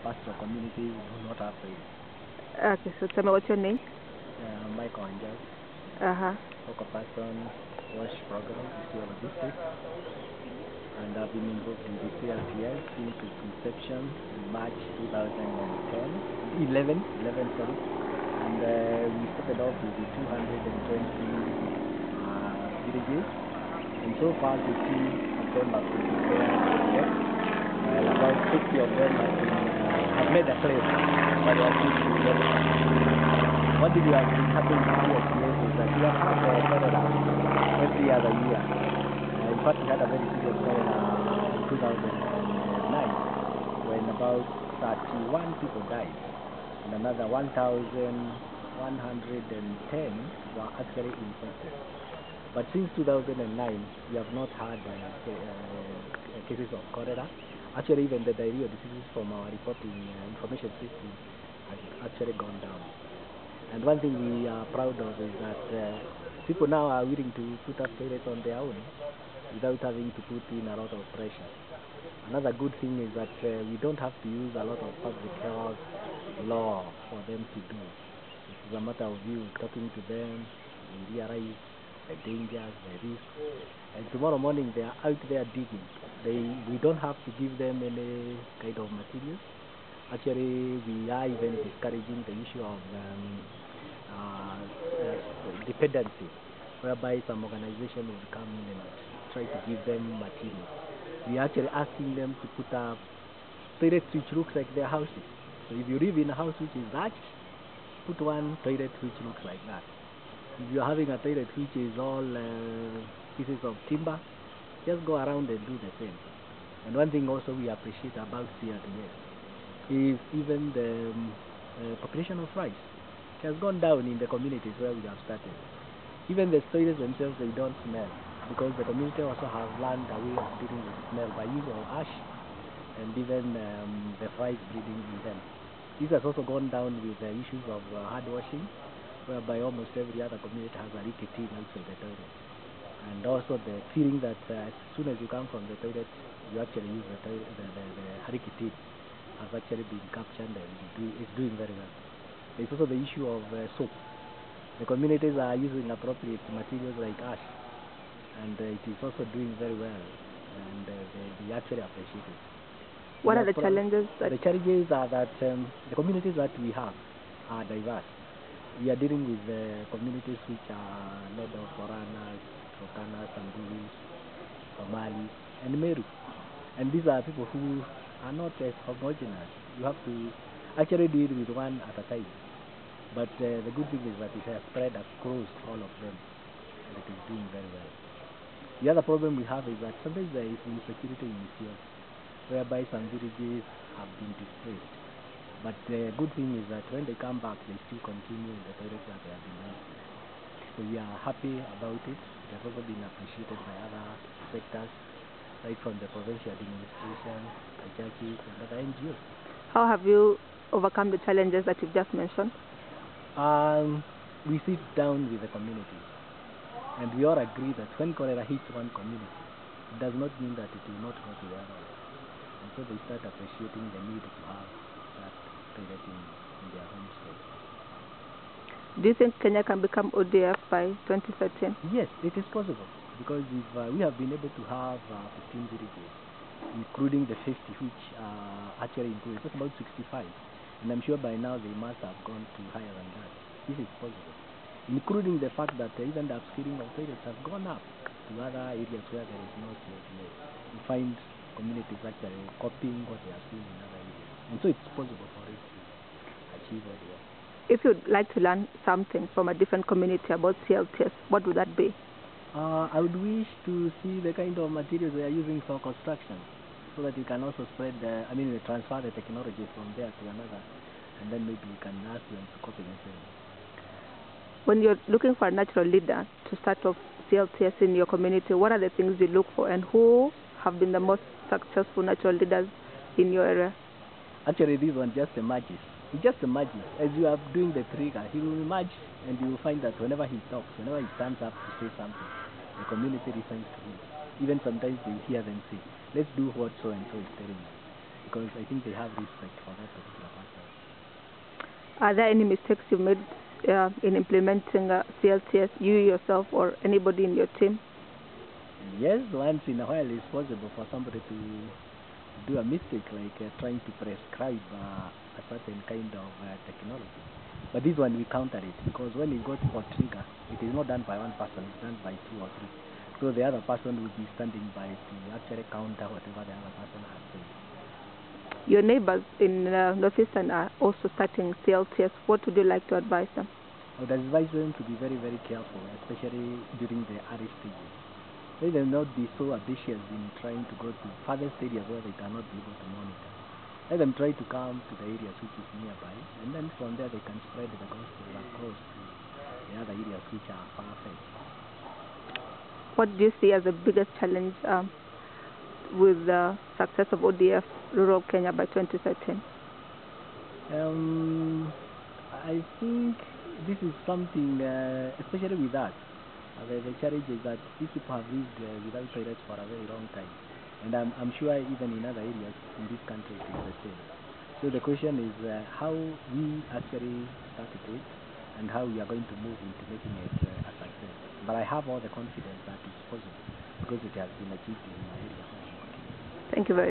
pastoral communities do not have toilets. Okay, so tell me what's your name? Michael Anjaz, focal person, WASH program, Isiolo district, and I've been involved in the CLTS since its inception in March 2011, sorry. And we started off with the 220 villages, and so far 15 of them have been declared, while about 60 of them have made a claim, but they are still to get it. What did we have been happening in CLTS is that we have had cholera every other year. In fact, we had a very serious cholera in 2009 when about 31 people died and another 1,110 were actually infected. But since 2009, we have not had cases of cholera. Actually, even the diarrhea diseases from our reporting information system has actually gone down. And one thing we are proud of is that people now are willing to put up toilets on their own without having to put in a lot of pressure. Another good thing is that we don't have to use a lot of public health law for them to do. It's a matter of you talking to them, we realize the dangers, the risks, and tomorrow morning they are out there digging. We don't have to give them any kind of materials. Actually, we are even discouraging the issue of dependency, whereby some organization would come in and try to give them materials. We are actually asking them to put up toilets which looks like their houses. So if you live in a house which is thatched, put one toilet which looks like that. If you're having a toilet which is all pieces of timber, just go around and do the same. And one thing also we appreciate about CRDS is even the population of rice. It has gone down in the communities where we have started. Even the toilets themselves, they don't smell, because the community also have learned a way of dealing with smell by use of ash and even the flies breeding in them. This has also gone down with the issues of hand washing, whereby almost every other community has a leaky tin outside the toilet. And also the feeling that as soon as you come from the toilet, you actually use the leaky tin has actually been captured and is doing very well. There's also the issue of soap. The communities are using appropriate materials like ash, and it is also doing very well, and they actually appreciate it. What are the challenges? The challenges are that the communities that we have are diverse. We are dealing with communities which are made of foreigners, Turkana, Samburu, Somali, and Meru. And these are people who are not as homogeneous. You have to actually deal with one at a time. But the good thing is that it has spread across all of them, and it is doing very well. The other problem we have is that sometimes there is insecurity in Isiolo, whereby some villages have been displaced. But the good thing is that when they come back, they still continue the toilets that they have been using. So we are happy about it. It has also been appreciated by other sectors, right from the provincial administration, by churches, and other NGOs. How have you overcome the challenges that you've just mentioned? We sit down with the communities, and we all agree that when cholera hits one community, it does not mean that it will not go to the other one. And so they start appreciating the need to have that toilet in their home state. Do you think Kenya can become ODF by 2013? Yes, it is possible, because if we have been able to have 15 villages, including the 50 which are actually included. That's about 65. And I'm sure by now they must have gone to higher than that. This is possible, including the fact that even the upskilling of toilets has gone up to other areas where there is no CLTS. You find communities actually copying what they are seeing in other areas. And so it's possible for it to achieve ODF. If you'd like to learn something from a different community about CLTS, what would that be? I would wish to see the kind of materials they are using for construction, so that you can also spread transfer the technology from there to another, and then maybe you can ask them to copy the same. When you're looking for a natural leader to start off CLTS in your community, what are the things you look for, and who have been the most successful natural leaders in your area? Actually, this one just emerges. It just emerges. As you are doing the trigger, he will emerge, and you will find that whenever he talks, whenever he stands up to say something, the community listens to him. Even sometimes they hear them say, let's do what so and so is telling us. because I think they have respect for that particular person. Are there any mistakes you made in implementing CLTS, you yourself or anybody in your team? Yes, once in a while it's possible for somebody to do a mistake, like trying to prescribe a certain kind of technology. But this one we counter it, because when it goes for trigger, it is not done by one person, it's done by 2 or 3. So the other person will be standing by to actually counter whatever the other person has said. Your neighbors in Northeastern are also starting CLTS. What would you like to advise them? I would advise them to be very, very careful, especially during the early stages. Let them not be so ambitious in trying to go to further areas where they cannot be able to monitor. Let them try to come to the areas which is nearby, and then from there they can spread the gospel across to the other areas which are far-fetched. What do you see as the biggest challenge with the success of ODF rural Kenya by 2013? I think this is something, especially with us, the challenge is that these people have lived without toilets for a very long time, and I'm sure even in other areas in this country it is the same. So the question is how we actually started it and how we are going to move into making it a success. But I have all the confidence that it's possible, because it has been achieved in my area where I'm working. Thank you very much.